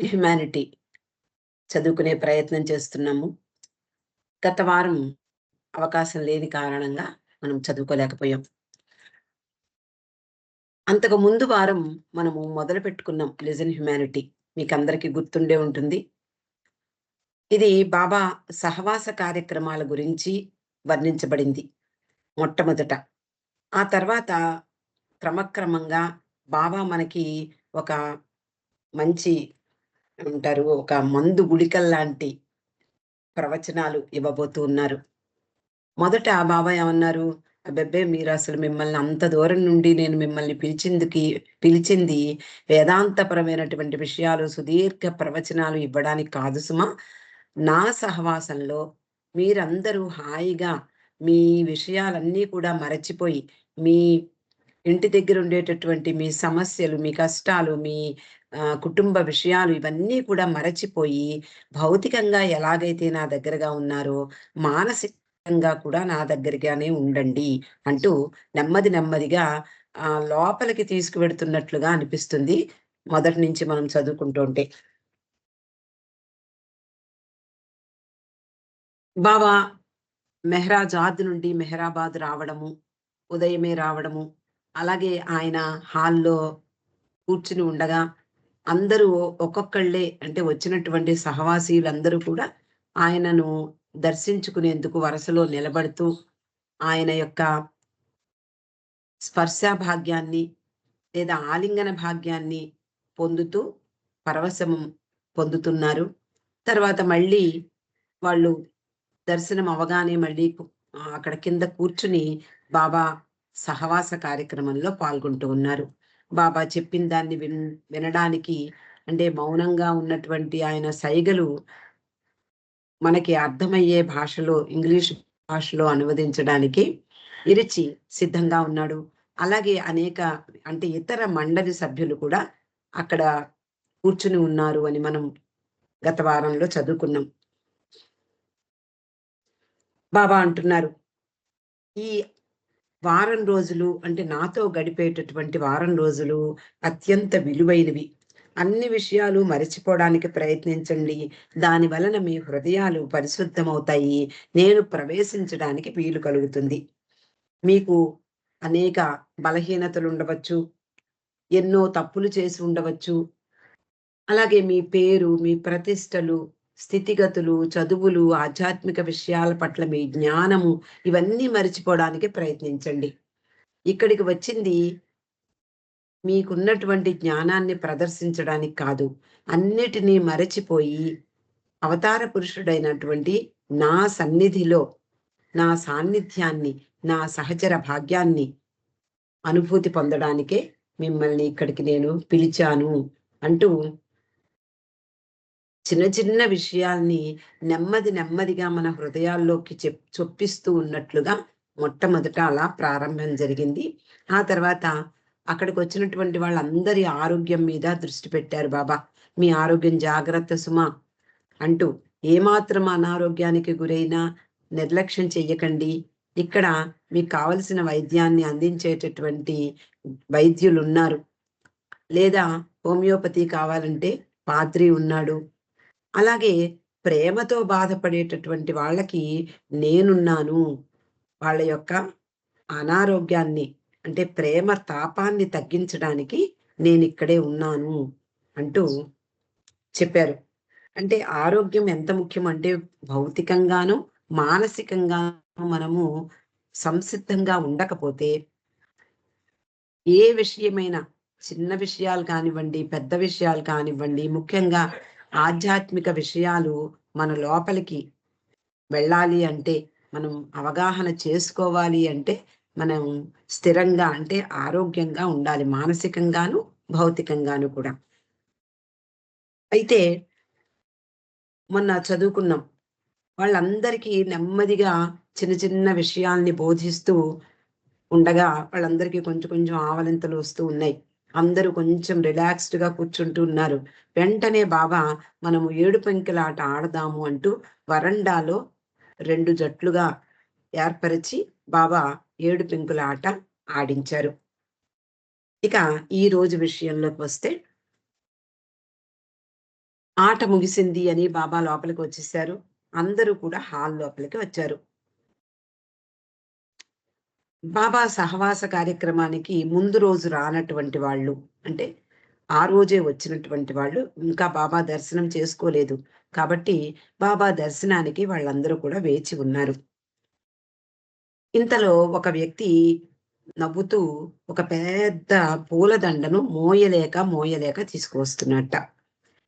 Humanity చదువుకునే ప్రయత్నం చేస్తున్నాము. గత వారం అవకాశం లేని కారణంగా మనం చదువుకోలేకపోయాం. అంతకు ముందు వారం మనము మొదలుపెట్టుకున్నాం 'లిజన్ హ్యుమానిటీ'. మీకందరికీ గుర్తుండే ఉంటుంది. ఇది బాబా సహవాస కార్యక్రమాల గురించి వర్ణించబడింది మొట్టమొదట. ఆ తర్వాత క్రమక్రమంగా బాబా మనకి ఒక మంచి ఒక మందు గుళికల్లాంటి ప్రవచనాలు ఇవ్వబోతూ ఉన్నారు. మొదట బాబా ఏమన్నారు? "అబ్బెబ్బే! మీరసలు మిమ్మల్ని అంత దూరం నుండి నేను మిమ్మల్ని పిలిచింది వేదాంతపరమైనటువంటి విషయాలు, సుదీర్ఘ ప్రవచనాలు ఇవ్వడానికి కాదు సుమా. నా సహవాసంలో మీరందరూ హాయిగా మీ విషయాలన్నీ కూడా మరచిపోయి, మీ ఇంటి దగ్గర ఉండేటటువంటి మీ సమస్యలు, మీ కష్టాలు, మీ కుటుంబ విషయాలు ఇవన్నీ కూడా మరచిపోయి, భౌతికంగా ఎలాగైతే నా దగ్గరగా ఉన్నారో, మానసికంగా కూడా నా దగ్గరగానే ఉండండి" అంటూ నెమ్మది నెమ్మదిగా లోపలికి తీసుకువెడుతున్నట్లుగా అనిపిస్తుంది. మొదటి నుంచి మనం చదువుకుంటుంటే. బాబా మెహ్రాజాద్ నుండి మెహరాబాద్ రావడము, ఉదయమే రావడము, అలాగే ఆయన హాల్‌లో కూర్చుని ఉండగా, అందరూ ఒక్కొక్కళ్ళే అంటే వచ్చినటువంటి సహవాసీలందరూ కూడా ఆయనను దర్శించుకునేందుకు వరసలో నిలబడుతూ, ఆయన యొక్క స్పర్శ భాగ్యాన్ని లేదా ఆలింగన భాగ్యాన్ని పొందుతూ పరవశం పొందుతున్నారు. తర్వాత మళ్ళీ వాళ్ళు దర్శనం అవ్వగానే మళ్ళీ అక్కడ కింద కూర్చుని బాబా సహవాస కార్యక్రమంలో పాల్గొంటూ ఉన్నారు. బాబా చెప్పిన దాన్ని వినడానికి అంటే మౌనంగా ఉన్నటువంటి ఆయన సైగలు మనకి అర్థమయ్యే భాషలో ఇంగ్లీష్ భాషలో అనువదించడానికి ఇరిచి సిద్ధంగా ఉన్నాడు. అలాగే అనేక అంటే ఇతర మండలి సభ్యులు కూడా అక్కడ కూర్చుని ఉన్నారు అని మనం గత వారంలో చదువుకున్నాం. బాబా అంటున్నారు, "ఈ వారం రోజులు అంటే నాతో గడిపేటటువంటి వారం రోజులు అత్యంత విలువైనవి. అన్ని విషయాలు మరచిపోవడానికి ప్రయత్నించండి. దాని వలన మీ హృదయాలు పరిశుద్ధమవుతాయి. నేను ప్రవేశించడానికి వీలు కలుగుతుంది. మీకు అనేక బలహీనతలుండవచ్చు. ఎన్నో తప్పులు చేసి ఉండవచ్చు. అలాగే మీ పేరు, మీ ప్రతిష్టలు, స్థితిగతులు, చదువులు, ఆధ్యాత్మిక విషయాల పట్ల మీ జ్ఞానము ఇవన్నీ మరిచిపోవడానికి ప్రయత్నించండి. ఇక్కడికి వచ్చింది మీకున్నటువంటి జ్ఞానాన్ని ప్రదర్శించడానికి కాదు. అన్నిటినీ మరచిపోయి అవతార పురుషుడైనటువంటి నా సన్నిధిలో, నా సాన్నిధ్యాన్ని, నా సహచర భాగ్యాన్ని అనుభూతి పొందడానికే మిమ్మల్ని ఇక్కడికి నేను పిలిచాను" అంటూ చిన్న చిన్న విషయాల్ని నెమ్మది నెమ్మదిగా మన హృదయాల్లోకి చొప్పిస్తూ ఉన్నట్లుగా మొట్టమొదట అలా ప్రారంభం జరిగింది. ఆ తర్వాత అక్కడికొచ్చినటువంటి వాళ్ళందరి ఆరోగ్యం మీద దృష్టి పెట్టారు బాబా. "మీ ఆరోగ్యం జాగ్రత్త సుమా" అంటూ. "ఏమాత్రం అనారోగ్యానికి గురైనా నిర్లక్ష్యం చెయ్యకండి. ఇక్కడ మీకు కావలసిన వైద్యాన్ని అందించేటటువంటి వైద్యులున్నారు. లేదా హోమియోపతి కావాలంటే పాద్రి ఉన్నాడు. అలాగే ప్రేమతో బాధపడేటటువంటి వాళ్ళకి నేనున్నాను. వాళ్ళ యొక్క అనారోగ్యాన్ని అంటే ప్రేమ తాపాన్ని తగ్గించడానికి నేనిక్కడే ఉన్నాను" అంటూ చెప్పారు. అంటే ఆరోగ్యం ఎంత ముఖ్యమంటే భౌతికంగాను, మానసికంగాను మనము సంసిద్ధంగా ఉండకపోతే ఏ విషయమైనా చిన్న విషయాలు కానివ్వండి, పెద్ద విషయాలు కానివ్వండి, ముఖ్యంగా ఆధ్యాత్మిక విషయాలు మన లోపలికి వెళ్ళాలి అంటే, మనం అవగాహన చేసుకోవాలి అంటే, మనం స్థిరంగా అంటే ఆరోగ్యంగా ఉండాలి. మానసికంగాను, భౌతికంగాను కూడా. అయితే మొన్న చదువుకున్నాం. వాళ్ళందరికీ నెమ్మదిగా చిన్న చిన్న విషయాల్ని బోధిస్తూ ఉండగా వాళ్ళందరికీ కొంచెం కొంచెం ఆవలింతలు వస్తూ ఉన్నాయి. అందరూ కొంచెం రిలాక్స్డ్‌గా కూర్చుంటూ ఉన్నారు. వెంటనే బాబా మనము ఏడుపెంకులాట ఆడదాము అంటూ వరండాలో 2 జట్లుగా ఏర్పరిచి బాబా ఏడుపెంకులాట ఆడించారు. ఇక ఈ రోజు విషయంలోకి వస్తే ఆట ముగిసింది అని బాబా లోపలికి వచ్చేసారు. అందరూ కూడా హాల్ లోపలికి వచ్చారు. బాబా సహవాస కార్యక్రమానికి ముందు రోజు రానటువంటి వాళ్ళు, అంటే ఆ రోజే వచ్చినటువంటి వాళ్ళు ఇంకా బాబా దర్శనం చేసుకోలేదు. కాబట్టి బాబా దర్శనానికి వాళ్ళందరూ కూడా వేచి ఉన్నారు. ఇంతలో ఒక వ్యక్తి నవ్వుతూ ఒక పెద్ద పూలదండను మోయలేక తీసుకువస్తున్నట్ట.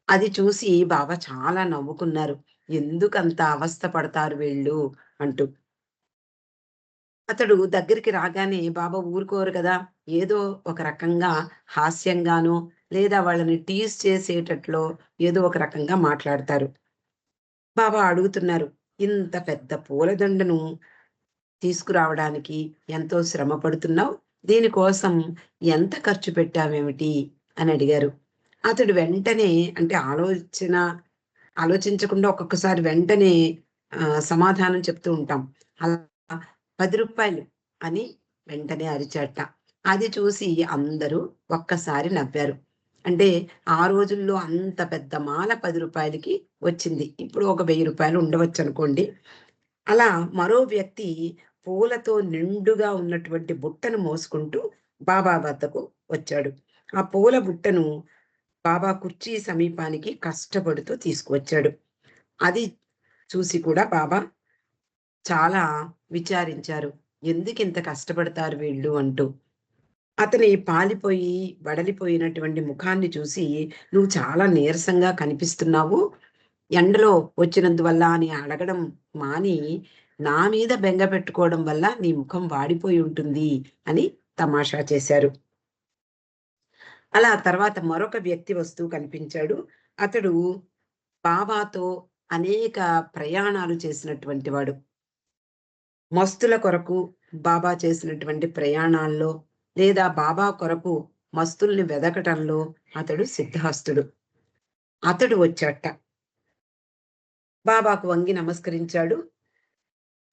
అది చూసి బాబా చాలా నవ్వుకున్నారు. ఎందుకంత అవస్థ పడతారు వీళ్ళు అంటూ. అతడు దగ్గరికి రాగానే బాబా ఊరుకోరు కదా! ఏదో ఒక రకంగా హాస్యంగానో, లేదా వాళ్ళని టీజ్ చేసేటట్లో ఏదో ఒక రకంగా మాట్లాడతారు. బాబా అడుగుతున్నారు, "ఇంత పెద్ద పూలదండను తీసుకురావడానికి ఎంతో శ్రమ పడుతున్నావు. దీనికోసం ఎంత ఖర్చు పెట్టావేమిటి?" అని అడిగారు. అతడు వెంటనే, అంటే ఆలోచించకుండా ఒక్కొక్కసారి వెంటనే సమాధానం చెప్తూ ఉంటాం. అలా రూ. 10 అని వెంటనే అరిచాట. అది చూసి అందరూ ఒక్కసారి నవ్వారు. అంటే ఆ రోజుల్లో అంత పెద్ద మాల రూ. 10కి వచ్చింది. ఇప్పుడు ఒక రూ. 1000 ఉండవచ్చనుకోండి. అలా మరో వ్యక్తి పూలతో నిండుగా ఉన్నటువంటి బుట్టను మోసుకుంటూ బాబా వద్దకు వచ్చాడు. ఆ పూల బుట్టను బాబా కుర్చీ సమీపానికి కష్టపడుతూ తీసుకువచ్చాడు. అది చూసి కూడా బాబా చాలా విచారించారు. ఎందుకింత కష్టపడతారు వీళ్ళు అంటూ. అతని పాలిపోయి, వడలిపోయినటువంటి ముఖాన్ని చూసి, "నువ్వు చాలా నీరసంగా కనిపిస్తున్నావు. ఎండలో వచ్చినందువల్ల" అని అడగడం మాని, "నా మీద బెంగ పెట్టుకోవడం వల్ల నీ ముఖం వాడిపోయి ఉంటుంది" అని తమాషా చేశారు. అలా తర్వాత మరొక వ్యక్తి వస్తూ కనిపించాడు. అతడు బాబాతో అనేక ప్రయాణాలు చేసినటువంటి వాడు. మస్తుల కొరకు బాబా చేసినటువంటి ప్రయాణాల్లో, లేదా బాబా కొరకు మస్తుల్ని వెదకటంలో అతడు సిద్ధహస్తుడు. అతడు వచ్చాట. బాబాకు వంగి నమస్కరించాడు.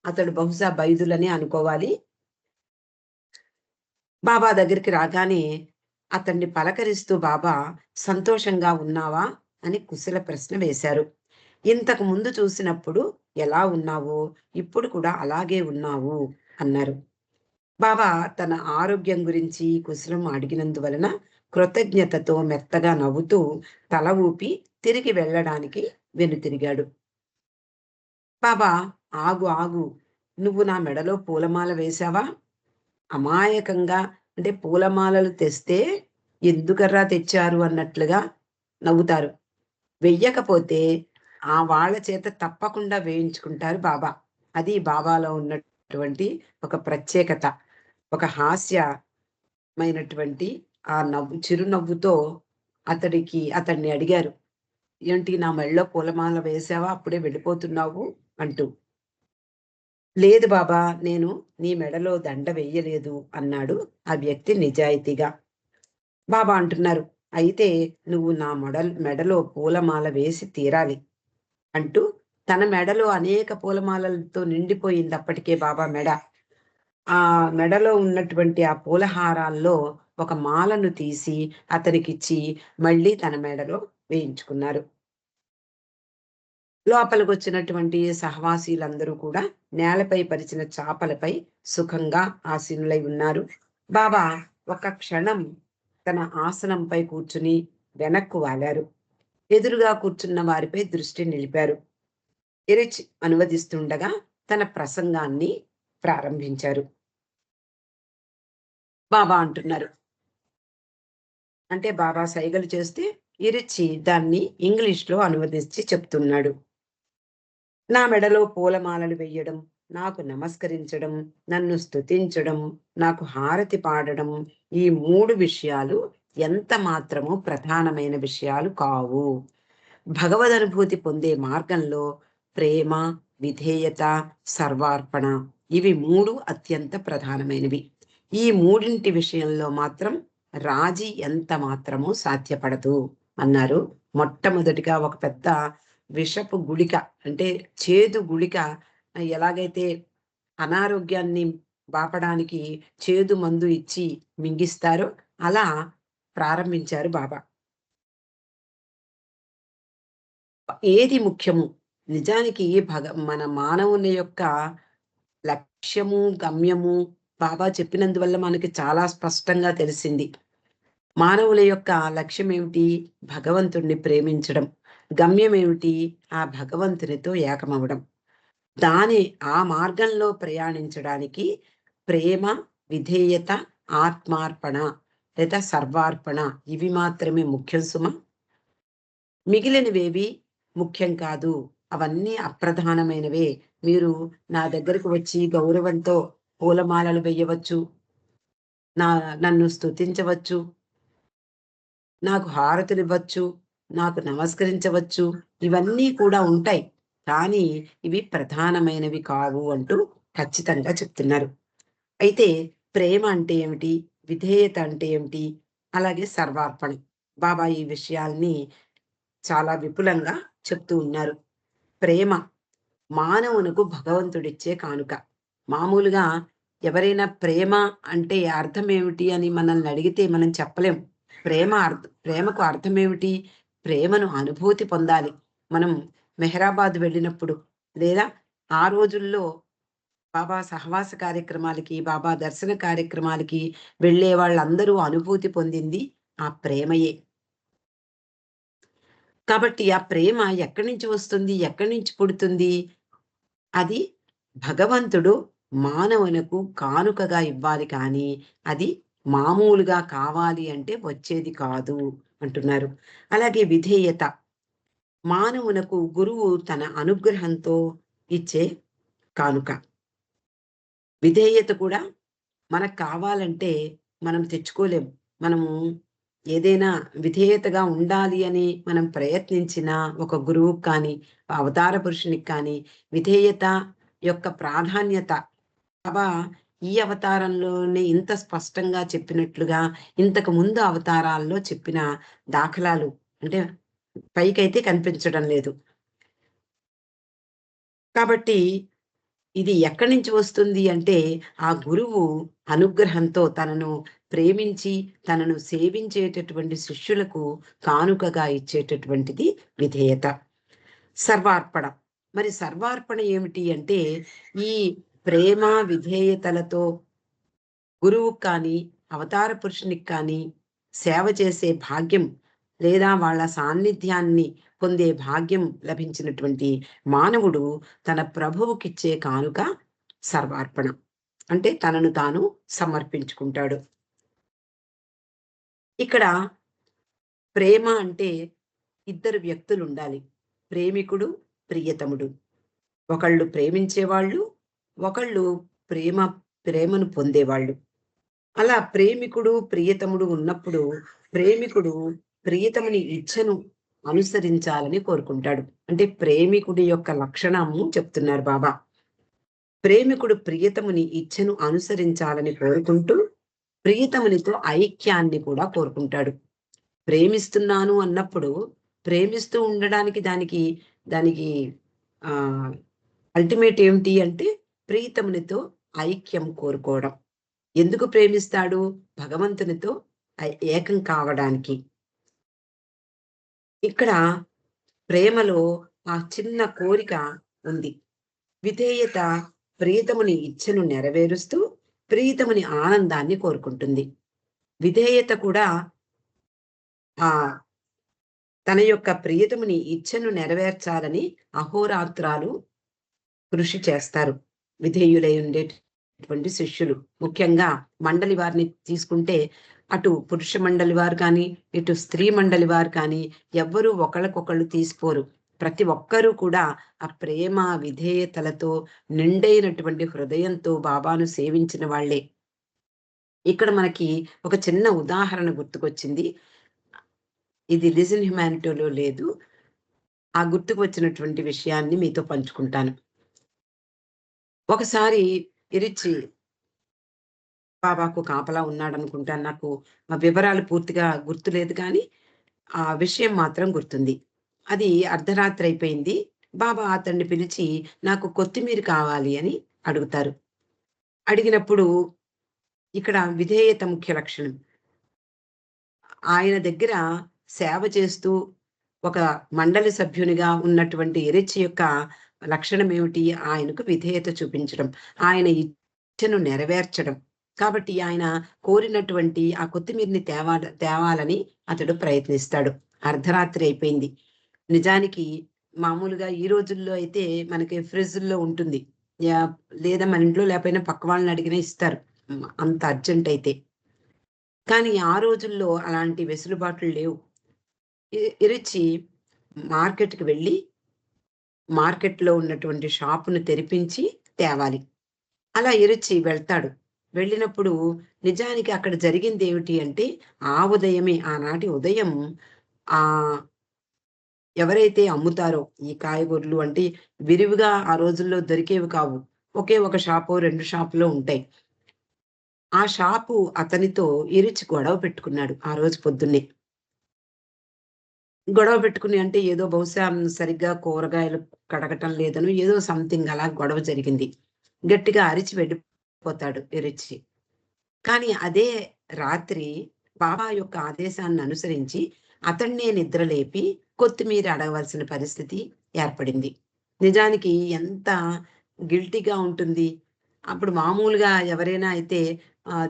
అతడు బహుశా బైదులని అనుకోవాలి. బాబా దగ్గరికి రాగానే అతన్ని పలకరిస్తూ బాబా "సంతోషంగా ఉన్నావా?" అని కుశల ప్రశ్న వేశారు. "ఇంతకు ముందు చూసినప్పుడు ఎలా ఉన్నావో, ఇప్పుడు కూడా అలాగే ఉన్నావు" అన్నారు. బాబా తన ఆరోగ్యం గురించి కుశలం అడిగినందువలన కృతజ్ఞతతో మెత్తగా నవ్వుతూ తల ఊపి తిరిగి వెళ్ళడానికి వెనుతిరిగాడు. బాబా, "ఆగు ఆగు, నువ్వు నా మెడలో పూలమాల వేశావా?" అమాయకంగా, అంటే పూలమాలలు తెస్తే ఎందుకర్రా తెచ్చారు అన్నట్లుగా నవ్వుతారు. వెయ్యకపోతే వాళ్ళ చేత తప్పకుండా వేయించుకుంటారు బాబా. అది బాబాలో ఉన్నటువంటి ఒక ప్రత్యేకత. ఒక హాస్యమైనటువంటి ఆ చిరునవ్వుతో అతన్ని అడిగారు, "ఏంటి నా మెడలో పూలమాల వేశావా? అప్పుడే వెళ్ళిపోతున్నావు" అంటూ. "లేదు బాబా, నేను నీ మెడలో దండ వెయ్యలేదు" అన్నాడు ఆ వ్యక్తి నిజాయితీగా. బాబా అంటున్నారు, "అయితే నువ్వు నా మెడలో పూలమాల వేసి తీరాలి" అంటూ తన మెడలో అనేక పూలమాలలతో నిండిపోయింది అప్పటికే బాబా మెడ. ఆ మెడలో ఉన్నటువంటి ఆ పూలహారాల్లో ఒక మాలను తీసి అతనికిచ్చి మళ్ళీ తన మెడలో వేయించుకున్నారు. లోపలికొచ్చినటువంటి సహవాసీలందరూ కూడా నేలపై పరిచిన చాపలపై సుఖంగా ఆసీనులై ఉన్నారు. బాబా ఒక క్షణం తన ఆసనంపై కూర్చుని వెనక్కు వాలారు. ఎదురుగా కూర్చున్న వారిపై దృష్టి నిలిపారు. ఎరిచ్ అనువదిస్తుండగా తన ప్రసంగాన్ని ప్రారంభించారు. బాబా అంటున్నారు. అంటే బాబా సైగలు చేస్తే ఇరిచి దాన్ని ఇంగ్లీష్‌లో అనువదించి చెప్తున్నాడు. "నా మెడలో పూలమాలలు వెయ్యడం, నాకు నమస్కరించడం, నన్ను స్తుతించడం, నాకు హారతి పాడడం, ఈ 3 విషయాలు ఎంత మాత్రము ప్రధానమైన విషయాలు కావు. భగవదనుభూతి పొందే మార్గంలో ప్రేమ, విధేయత, సర్వార్పణ, ఇవి 3 అత్యంత ప్రధానమైనవి. ఈ మూడింటి విషయంలో మాత్రం రాజీ ఎంత మాత్రము సాధ్యపడదు" అన్నారు. మొట్టమొదటిగా ఒక పెద్ద విషపు గుళిక, అంటే చేదు గుళిక ఎలాగైతే అనారోగ్యాన్ని బాపడానికి చేదు మందు ఇచ్చి మింగిస్తారో అలా ప్రారంభించారు బాబా. ఏది ముఖ్యము? నిజానికి మన మానవుని యొక్క లక్ష్యము, గమ్యము బాబా చెప్పినందువల్ల మనకి చాలా స్పష్టంగా తెలిసింది. మానవుల యొక్క లక్ష్యం ఏమిటి? భగవంతుడిని ప్రేమించడం. గమ్యం ఏమిటి? ఆ భగవంతునితో ఏకమవ్వడం. ఆ మార్గంలో ప్రయాణించడానికి ప్రేమ, విధేయత, ఆత్మార్పణ లేదా సర్వార్పణ ఇవి మాత్రమే ముఖ్యం సుమా! మిగిలినవేవి ముఖ్యం కాదు. అవన్నీ అప్రధానమైనవే. మీరు నా దగ్గరకు వచ్చి గౌరవంతో పూలమాలలు వెయ్యవచ్చు. నన్ను స్తుతించవచ్చు. నాకు హారతులివ్వచ్చు. నాకు నమస్కరించవచ్చు. ఇవన్నీ కూడా ఉంటాయి. కానీ ఇవి ప్రధానమైనవి కావు అంటూ ఖచ్చితంగా చెప్తున్నారు. అయితే ప్రేమ అంటే ఏమిటి? విధేయత అంటే ఏమిటి? అలాగే సర్వార్పణ. బాబా ఈ విషయాల్ని చాలా విపులంగా చెప్తూ ఉన్నారు. ప్రేమ మానవునకు భగవంతుడిచ్చే కానుక. మామూలుగా ఎవరైనా ప్రేమ అంటే అర్థం ఏమిటి అని మనల్ని అడిగితే మనం చెప్పలేం. ప్రేమకు అర్థం ఏమిటి? ప్రేమను అనుభూతి పొందాలి. మనం మెహరాబాద్ వెళ్ళినప్పుడు లేదా ఆ రోజుల్లో బాబా సహవాస కార్యక్రమాలకి, బాబా దర్శన కార్యక్రమాలకి వెళ్ళే వాళ్ళందరూ అనుభూతి పొందింది ఆ ప్రేమయే. కాబట్టి ఆ ప్రేమ ఎక్కడి నుంచి వస్తుంది? ఎక్కడి నుంచి పుడుతుంది? అది భగవంతుడు మానవునకు కానుకగా ఇవ్వాలి కానీ, అది మామూలుగా కావాలి అంటే వచ్చేది కాదు అంటున్నారు. అలాగే విధేయత. మానవునకు గురువు తన అనుగ్రహంతో ఇచ్చే కానుక. విధేయత కూడా మనకు కావాలంటే మనం తెచ్చుకోలేం. మనము ఏదైనా విధేయతగా ఉండాలి అని మనం ప్రయత్నించినా ఒక గురువుకి కానీ, అవతార పురుషునికి కానీ విధేయత యొక్క ప్రాధాన్యత బాబా ఈ అవతారంలోనే ఇంత స్పష్టంగా చెప్పినట్లుగా ఇంతకు ముందు అవతారాల్లో చెప్పిన దాఖలాలు అంటే పైకైతే కనిపించడం లేదు. కాబట్టి ఇది ఎక్కడి నుంచి వస్తుంది అంటే, ఆ గురువు అనుగ్రహంతో తనను ప్రేమించి, తనను సేవించేటటువంటి శిష్యులకు కానుకగా ఇచ్చేటటువంటిది విధేయత. సర్వార్పణ. మరి సర్వార్పణ ఏమిటి అంటే, ఈ ప్రేమ, విధేయతలతో గురువుకి కానీ, అవతార పురుషునికి కానీ సేవ చేసే భాగ్యం లేదా వాళ్ళ సాన్నిధ్యాన్ని పొందే భాగ్యం లభించినటువంటి మానవుడు తన ప్రభువుకిచ్చే కానుక సర్వార్పణ. అంటే తనను తాను సమర్పించుకుంటాడు. ఇక్కడ ప్రేమ అంటే ఇద్దరు వ్యక్తులుండాలి. ప్రేమికుడు, ప్రియతముడు. ఒకళ్ళు ప్రేమించేవాళ్ళు, ఒకళ్ళు ప్రేమ ప్రేమను పొందేవాళ్ళు. అలా ప్రేమికుడు, ప్రియతముడు ఉన్నప్పుడు ప్రేమికుడు ప్రియతముని ఇచ్ఛను అనుసరించాలని కోరుకుంటాడు. అంటే ప్రేమికుడి యొక్క లక్షణము చెప్తున్నారు బాబా. ప్రేమికుడు ప్రియతముని ఇచ్ఛను అనుసరించాలని కోరుకుంటూ, ప్రియతమునితో ఐక్యాన్ని కూడా కోరుకుంటాడు. ప్రేమిస్తున్నాను అన్నప్పుడు, ప్రేమిస్తూ ఉండడానికి దానికి ఆహ్, అల్టిమేట్ ఏమిటి అంటే, ప్రియతమునితో ఐక్యం కోరుకోవడం. ఎందుకు ప్రేమిస్తాడు? భగవంతునితో ఏకం కావడానికి. ఇక్కడ ప్రేమలో ఆ చిన్న కోరిక ఉంది. విధేయత ప్రియతముని ఇచ్ఛను నెరవేరుస్తూ, ప్రియతముని ఆనందాన్ని కోరుకుంటుంది. విధేయత కూడా ఆహ్, తన యొక్క ప్రియతముని ఇచ్ఛను నెరవేర్చాలని అహోరాత్రాలు కృషి చేస్తారు. విధేయులై ఉండేటటువంటి శిష్యులు. ముఖ్యంగా మండలి వారిని తీసుకుంటే, అటు పురుష మండలి వారు కానీ, ఇటు స్త్రీ మండలి వారు కానీ, ఎవ్వరూ ఒకళ్ళకొకళ్ళు తీసిపోరు. ప్రతి ఒక్కరూ కూడా ఆ ప్రేమ, విధేయతలతో నిండైనటువంటి హృదయంతో బాబాను సేవించిన వాళ్ళే. ఇక్కడ మనకి ఒక చిన్న ఉదాహరణ గుర్తుకొచ్చింది. ఇది 'లిజన్ హ్యుమానిటీలో' లేదు. ఆ గుర్తుకు వచ్చినటువంటి విషయాన్ని మీతో పంచుకుంటాను. ఒకసారి ఇరిచ్చి బాబాకు కాపలా ఉన్నాడనుకుంటాను. నాకు ఆ వివరాలు పూర్తిగా గుర్తులేదు కానీ, ఆ విషయం మాత్రం గుర్తుంది. అది అర్ధరాత్రి అయిపోయింది. బాబా అతన్ని పిలిచి, "నాకు కొత్తిమీర కావాలి" అని అడుగుతారు. అడిగినప్పుడు ఇక్కడ విధేయత ముఖ్య లక్షణం. ఆయన దగ్గర సేవ చేస్తూ ఒక మండలి సభ్యునిగా ఉన్నటువంటి ఇరిచి యొక్క లక్షణం ఏమిటి? ఆయనకు విధేయత చూపించడం. ఆయన ఇచ్చను నెరవేర్చడం. కాబట్టి ఆయన కోరినటువంటి ఆ కొత్తిమీరని తేవాలని అతడు ప్రయత్నిస్తాడు. అర్ధరాత్రి అయిపోయింది. నిజానికి మామూలుగా ఈ రోజుల్లో అయితే మనకి ఫ్రిడ్జ్‌ల్లో ఉంటుంది. యాహ్! లేదా మన ఇంట్లో లేకపోయినా పక్క వాళ్ళని అడిగినా ఇస్తారు. అంత అర్జెంట్ అయితే. కానీ ఆ రోజుల్లో అలాంటి వెసులుబాట్లు లేవు. ఇరిచి మార్కెట్‌కి వెళ్ళి, మార్కెట్‌లో ఉన్నటువంటి షాపును తెరిపించి తేవాలి. అలా ఇరిచి వెళ్తాడు. వెళ్ళినప్పుడు నిజానికి అక్కడ జరిగిందేమిటి అంటే, ఆ ఉదయమే ఆనాటి ఉదయం ఆహ్, ఎవరైతే అమ్ముతారో ఈ కాయగూరలు అంటే విరివిగా ఆ రోజుల్లో దొరికేవి కావు. ఒకే ఒక షాపో, 2 షాపులో ఉంటాయి. ఆ షాపు అతనితో ఇరిచి గొడవ పెట్టుకున్నాడు ఆ రోజు పొద్దున్నే. గొడవ పెట్టుకుని అంటే ఏదో బహుశా సరిగ్గా కూరగాయలు కడగటం లేదనో ఏదో సంథింగ్ అలా గొడవ జరిగింది. గట్టిగా అరిచి వెళ్ళిపోతాడు ఇరిచి. కానీ అదే రాత్రి బాబా యొక్క ఆదేశాన్ని అనుసరించి అతన్నే నిద్రలేపి కొత్తిమీర అడగవలసిన పరిస్థితి ఏర్పడింది. నిజానికి ఎంత గిల్టీగా ఉంటుంది. అప్పుడు మామూలుగా ఎవరైనా అయితే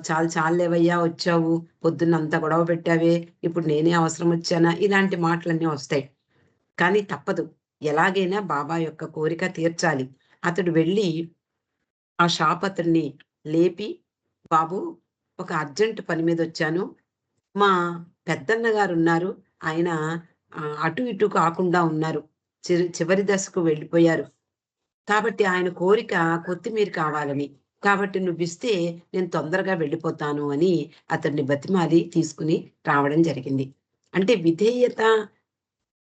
చాలు చాలులేవయ్యా వచ్చావు. పొద్దున్నంత గొడవ పెట్టావే. ఇప్పుడు నేనే అవసరం వచ్చానా? ఇలాంటి మాటలన్నీ వస్తాయి. కానీ తప్పదు. ఎలాగైనా బాబా యొక్క కోరిక తీర్చాలి. అతడు వెళ్ళి ఆ షాప్ అతన్ని లేపి, "బాబు ఒక అర్జెంట్ పని మీదొచ్చాను. మా పెద్దన్న గారున్నారు. ఆయన అటు ఇటు కాకుండా ఉన్నారు. చివరి దశకు వెళ్ళిపోయారు. కాబట్టి ఆయన కోరిక కొత్తిమీర కావాలని. కాబట్టి నువ్విస్తే నేను తొందరగా వెళ్ళిపోతాను" అని అతన్ని బతిమాలి తీసుకొని రావడం జరిగింది. అంటే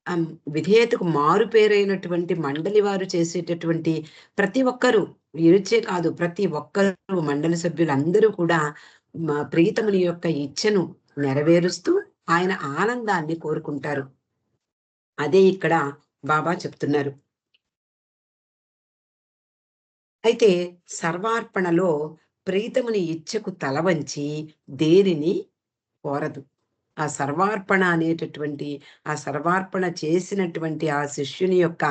ఆహ్, విధేయతకు మారు పేరైనటువంటి మండలి వారు చేసేటటువంటి ప్రతి ఒక్కరు వీరిచ్చే కాదు ప్రతి ఒక్కరు మండలి సభ్యులందరూ కూడా ప్రీతముని యొక్క ఇచ్ఛను నెరవేరుస్తూ ఆయన ఆనందాన్ని కోరుకుంటారు. అదే ఇక్కడ బాబా చెప్తున్నారు. అయితే సర్వార్పణలో ప్రీతముని ఇచ్ఛకు తలవంచి దేనిని కోరదు. ఆ సర్వార్పణ అనేటటువంటి ఆ సర్వార్పణ చేసినటువంటి ఆ శిష్యుని యొక్క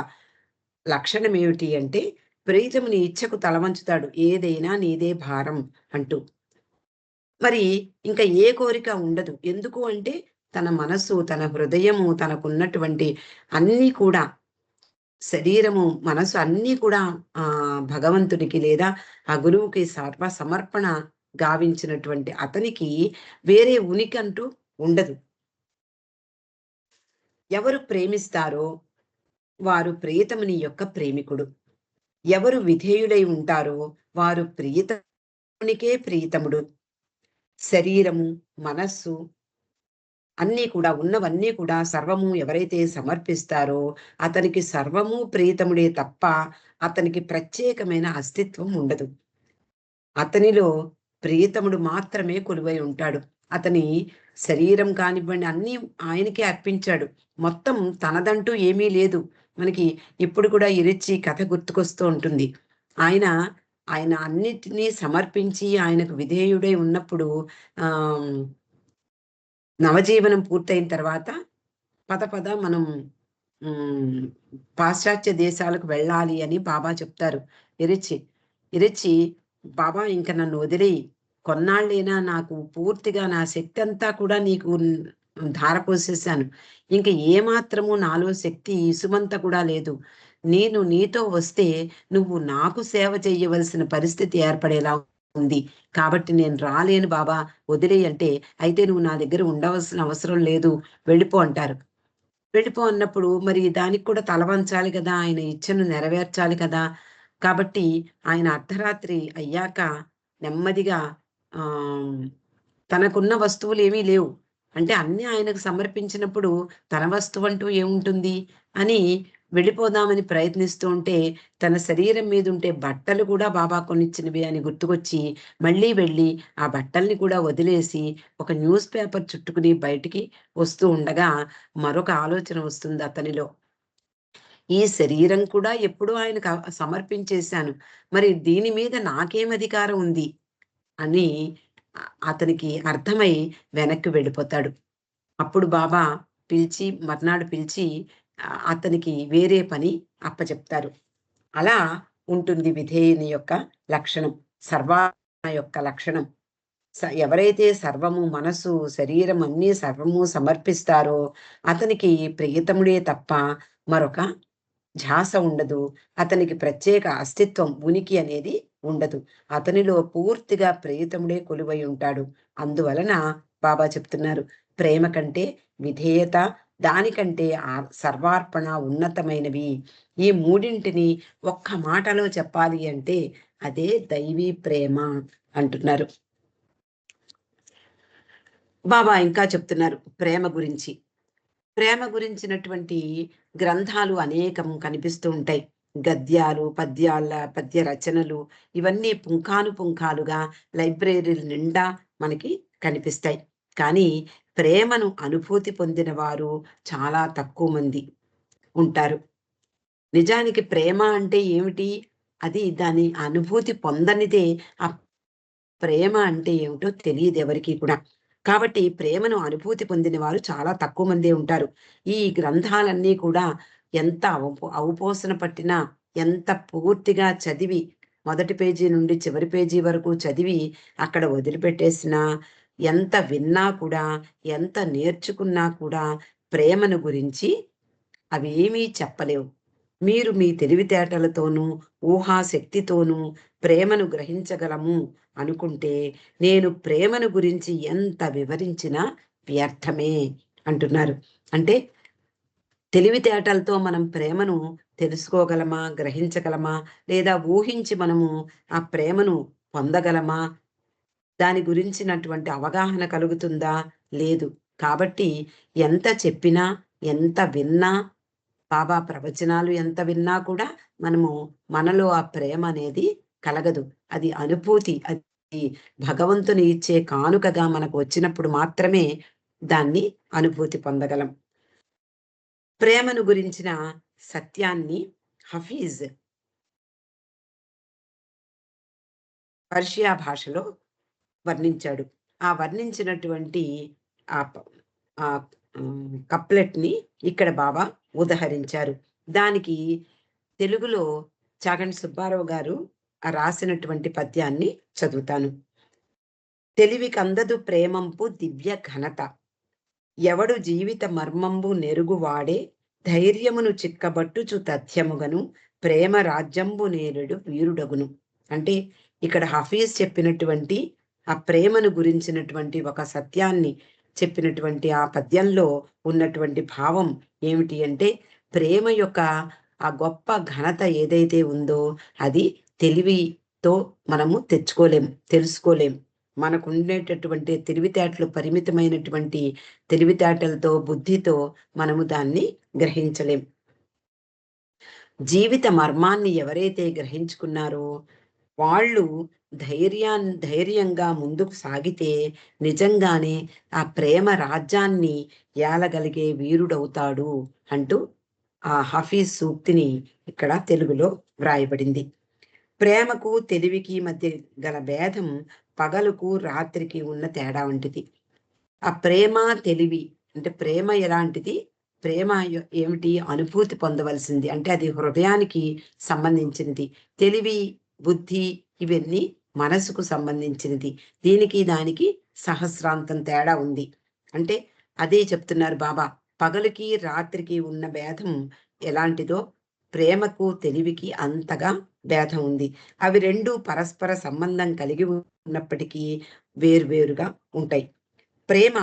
లక్షణం ఏమిటి అంటే, ప్రీతముని ఇచ్చకు తలవంచుతాడు. ఏదైనా నీదే భారం అంటూ. మరి ఇంక ఏ కోరిక ఉండదు. ఎందుకు అంటే, తన మనస్సు, తన హృదయము, తనకున్నటువంటి అన్నీ కూడా శరీరము, మనసు అన్నీ కూడా భగవంతుడికి లేదా ఆ గురువుకి సర్వ సమర్పణ గావించినటువంటి అతనికి వేరే ఉనికంటూ ఉండదు. ఎవరు ప్రేమిస్తారో వారు ప్రియతముని యొక్క ప్రేమికుడు. ఎవరు విధేయుడై ఉంటారో వారు ప్రియతమునికే ప్రియతముడు. శరీరము, మనస్సు అన్నీ కూడా ఉన్నవన్నీ కూడా సర్వము ఎవరైతే సమర్పిస్తారో అతనికి సర్వము ప్రియతముడే తప్ప అతనికి ప్రత్యేకమైన అస్తిత్వం ఉండదు. అతనిలో ప్రియతముడు మాత్రమే కొలువై ఉంటాడు. అతని శరీరం కానివ్వండి అన్నీ ఆయనకే అర్పించాడు. మొత్తం తనదంటూ ఏమీ లేదు. మనకి ఇప్పుడు కూడా 'ఇరిచ్చి' కథ గుర్తుకొస్తూ ఉంటుంది. ఆయన, ఆయన అన్నిటిని సమర్పించి ఆయనకు విధేయుడై ఉన్నప్పుడు ఆహ్, నవజీవనం పూర్తయిన తర్వాత పద పద మనం హ్మ్. పాశ్చాత్య దేశాలకు వెళ్ళాలి అని బాబా చెప్తారు. ఇరిచ్చి. ఇరిచ్చి బాబా ఇంక నన్ను వదిలేయి. కొన్నాళ్ళైనా నాకు పూర్తిగా నా శక్తంతా కూడా నీకు ధారపోసేసాను. ఇంక ఏమాత్రము నాలో శక్తి ఇసుమంత కూడా లేదు. నేను నీతో వస్తే నువ్వు నాకు సేవ చెయ్యవలసిన పరిస్థితి ఏర్పడేలా ఉంది. కాబట్టి నేను రాలేను బాబా వదిలేయి అంటే, అయితే నువ్వు నా దగ్గర ఉండవలసిన అవసరం లేదు. వెళ్ళిపో అంటారు. వెళ్ళిపో అన్నప్పుడు మరి దానికి కూడా తల వంచాలి కదా! ఆయన ఇచ్ఛను నెరవేర్చాలి కదా! కాబట్టి ఆయన అర్ధరాత్రి అయ్యాక నెమ్మదిగా ఆహ్, తనకున్న వస్తువులేమీ లేవు. అంటే అన్నీ ఆయనకు సమర్పించినప్పుడు తన వస్తువంటూ ఏముంటుంది అని వెళ్ళిపోదామని ప్రయత్నిస్తూ ఉంటే, తన శరీరం మీదుంటే బట్టలు కూడా బాబా కొనిచ్చినవే అని గుర్తుకొచ్చి, మళ్ళీ వెళ్ళి ఆ బట్టల్ని కూడా వదిలేసి, ఒక న్యూస్ పేపర్ చుట్టుకుని బయటికి వస్తూ ఉండగా, మరొక ఆలోచన వస్తుంది అతనిలో. ఈ శరీరం కూడా ఎప్పుడో ఆయనకు సమర్పించేశాను. మరి దీని మీద నాకేం అధికారం ఉంది అని అతనికి అర్థమై వెనక్కి వెళ్ళిపోతాడు. అప్పుడు బాబా మర్నాడు పిలిచి అతనికి వేరే పని అప్పచెప్తారు. అలా ఉంటుంది విధేయుని యొక్క లక్షణం. సర్వాత్మ యొక్క లక్షణం. ఎవరైతే సర్వము మనసు, శరీరం అన్నీ సర్వము సమర్పిస్తారో అతనికి ప్రియతముడే తప్ప మరొక ధ్యాస ఉండదు. అతనికి ప్రత్యేక అస్తిత్వం, ఉనికి అనేది ఉండదు. అతనిలో పూర్తిగా ప్రియతముడే కొలువై ఉంటాడు. అందువలన బాబా చెప్తున్నారు, ప్రేమ కంటే విధేయత, దానికంటే సర్వార్పణ ఉన్నతమైనవి. ఈ మూడింటిని ఒక్క మాటలో చెప్పాలి అంటే అదే దైవీ ప్రేమ అంటున్నారు. బాబా ఇంకా చెప్తున్నారు ప్రేమ గురించి. ప్రేమ గురించినటువంటి గ్రంథాలు అనేకం కనిపిస్తూ ఉంటాయి. గద్యాలు, పద్య రచనలు ఇవన్నీ పుంఖానుపుంఖాలుగా లైబ్రరీల నిండా మనకి కనిపిస్తాయి. కానీ ప్రేమను అనుభూతి పొందిన వారు చాలా తక్కువ మంది ఉంటారు. నిజానికి ప్రేమ అంటే ఏమిటి? అది దాని అనుభూతి పొందనిదే ఆ ప్రేమ అంటే ఏమిటో తెలియదు ఎవరికీ కూడా. కాబట్టి ప్రేమను అనుభూతి పొందిన వారు చాలా తక్కువ మందే ఉంటారు. ఈ గ్రంథాలన్నీ కూడా ఎంత అవపోసన పట్టినా, ఎంత పూర్తిగా చదివి మొదటి పేజీ నుండి చివరి పేజీ వరకు చదివి అక్కడ వదిలిపెట్టేసినా, ఎంత విన్నా కూడా, ఎంత నేర్చుకున్నా కూడా ప్రేమను గురించి అవి ఏమీ చెప్పలేవు. మీరు మీ తెలివితేటలతోనూ, ఊహాశక్తితోనూ ప్రేమను గ్రహించగలము అనుకుంటే, నేను ప్రేమను గురించి ఎంత వివరించినా వ్యర్థమే అంటున్నారు. అంటే తెలివితేటలతో మనం ప్రేమను తెలుసుకోగలమా, గ్రహించగలమా, లేదా ఊహించి మనము ఆ ప్రేమను పొందగలమా, దాని గురించినటువంటి అవగాహన కలుగుతుందా? లేదు. కాబట్టి ఎంత చెప్పినా, ఎంత విన్నా, బాబా ప్రవచనాలు ఎంత విన్నా కూడా మనలో ఆ ప్రేమ అనేది కలగదు. అది అనుభూతి. అది భగవంతుని ఇచ్చే కానుకగా మనకు వచ్చినప్పుడు మాత్రమే దాన్ని అనుభూతి పొందగలం. ప్రేమను గురించిన సత్యాన్ని హఫీజ్ పర్షియా భాషలో వర్ణించాడు. ఆ వర్ణించినటువంటి ఆ కప్లెట్‌ని ఇక్కడ బాబా ఉదహరించారు. దానికి తెలుగులో చాగంటి సుబ్బారావు గారు రాసినటువంటి పద్యాన్ని చదువుతాను. తెలివికందదు ప్రేమంపు దివ్య ఘనత, ఎవడు జీవిత మర్మంబు నెరుగువాడే, ధైర్యమును చిక్కబట్టుచు తథ్యముగను, ప్రేమ రాజ్యంబు నేరుడు వీరుడగును. అంటే ఇక్కడ హఫీజ్ చెప్పినటువంటి ఆ ప్రేమను గురించినటువంటి ఒక సత్యాన్ని చెప్పినటువంటి ఆ పద్యంలో ఉన్నటువంటి భావం ఏమిటి అంటే, ప్రేమ యొక్క ఆ గొప్ప ఘనత ఏదైతే ఉందో అది తెలివితో మనము తెలుసుకోలేం. మనకు ఉండేటటువంటి తెలివితేటలు పరిమితమైనటువంటి తెలివితేటలతో, బుద్ధితో మనము దాన్ని గ్రహించలేం. జీవిత మర్మాన్ని ఎవరైతే గ్రహించుకున్నారో వాళ్ళు ధైర్యంగా ముందుకు సాగితే నిజంగానే ఆ ప్రేమ రాజ్యాన్ని ఏలగలిగే వీరుడవుతాడు అంటూ ఆ హఫీజ్ సూక్తిని ఇక్కడ తెలుగులో వ్రాయబడింది. ప్రేమకు తెలివికి మధ్య గల భేదం పగలుకు రాత్రికి ఉన్న తేడా వంటిది. ఆ ప్రేమ తెలివి అంటే ప్రేమ ఎలాంటిది? ప్రేమ ఏమిటి? అనుభూతి పొందవలసింది. అంటే అది హృదయానికి సంబంధించినది. తెలివి, బుద్ధి ఇవన్నీ మనసుకు సంబంధించినది. దీనికి దానికి సహస్రాంతం తేడా ఉంది. అంటే అదే చెప్తున్నారు బాబా. పగలుకి రాత్రికి ఉన్న భేదం ఎలాంటిదో ప్రేమకు తెలివికి అంతగా భేదం ఉంది. అవి రెండు పరస్పర సంబంధం కలిగి ఉన్నప్పటికీ వేరువేరుగా ఉంటాయి. ప్రేమ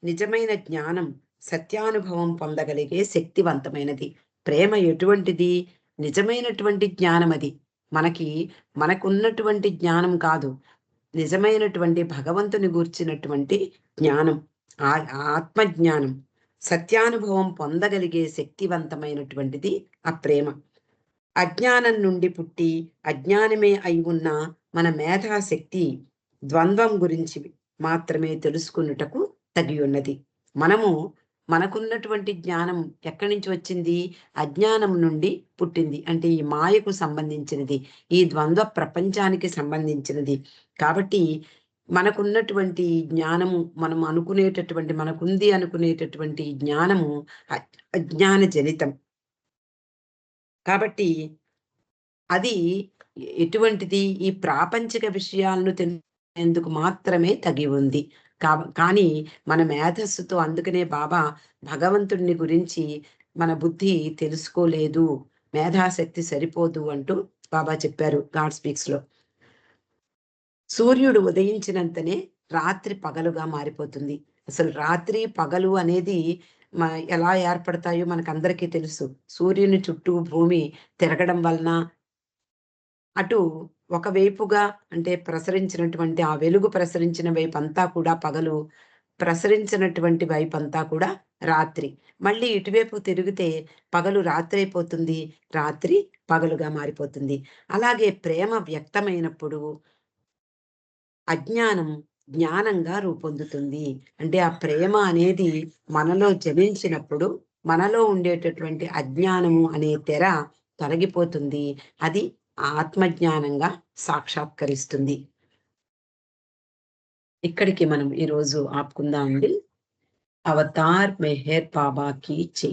నిజమైన జ్ఞానం, సత్యానుభవం పొందగలిగే శక్తివంతమైనది. ప్రేమ ఎటువంటిది? నిజమైనటువంటి జ్ఞానం అది. మనకున్నటువంటి జ్ఞానం కాదు, నిజమైనటువంటి భగవంతుని గూర్చినటువంటి జ్ఞానం, ఆత్మజ్ఞానం, సత్యానుభవం పొందగలిగే శక్తివంతమైనటువంటిది ఆ ప్రేమ. అజ్ఞానం నుండి పుట్టి అజ్ఞానమే అయి ఉన్న మన మేధాశక్తి ద్వంద్వం గురించి మాత్రమే తెలుసుకున్నటకు తగి ఉన్నది. మనకున్నటువంటి జ్ఞానం ఎక్కడి నుంచి వచ్చింది? అజ్ఞానం నుండి పుట్టింది. అంటే ఈ మాయకు సంబంధించినది, ఈ ద్వంద్వ ప్రపంచానికి సంబంధించినది. కాబట్టి మనకున్నటువంటి జ్ఞానము, మనం అనుకునేటటువంటి మనకుంది అనుకునేటటువంటి జ్ఞానము అజ్ఞాన జనితం. కాబట్టి అది ఎటువంటిది? ఈ ప్రాపంచిక విషయాలను తెలిసేందుకు మాత్రమే తగి ఉంది. కానీ మన మేధస్సుతో అందుకనే బాబా భగవంతుడిని గురించి మన బుద్ధి తెలుసుకోలేదు. మేధాశక్తి సరిపోదు అంటూ బాబా చెప్పారు గాడ్ స్పీక్స్‌లో. సూర్యుడు ఉదయించినంతనే రాత్రి పగలుగా మారిపోతుంది. అసలు రాత్రి, పగలు అనేది మ ఎలా ఏర్పడతాయో మనకందరికీ తెలుసు. సూర్యుని చుట్టూ భూమి తిరగడం వలన అటు ఒకవైపుగా అంటే ప్రసరించినటువంటి ఆ వెలుగు ప్రసరించిన వైపంతా కూడా పగలు, ప్రసరించినటువంటి వైపంతా కూడా రాత్రి. మళ్ళీ ఇటువైపు తిరిగితే పగలు రాత్రైపోతుంది, రాత్రి పగలుగా మారిపోతుంది. అలాగే ప్రేమ వ్యక్తమైనప్పుడు అజ్ఞానం జ్ఞానంగా రూపొందుతుంది. అంటే ఆ ప్రేమ అనేది మనలో జనించినప్పుడు, మనలో ఉండేటటువంటి అజ్ఞానము అనే తెర తొలగిపోతుంది. అది ఆత్మజ్ఞానంగా సాక్షాత్కరిస్తుంది. ఇక్కడికి మనం ఈరోజు ఆపుకుందామండి. అవతార్ మెహర్ బాబాకి జై.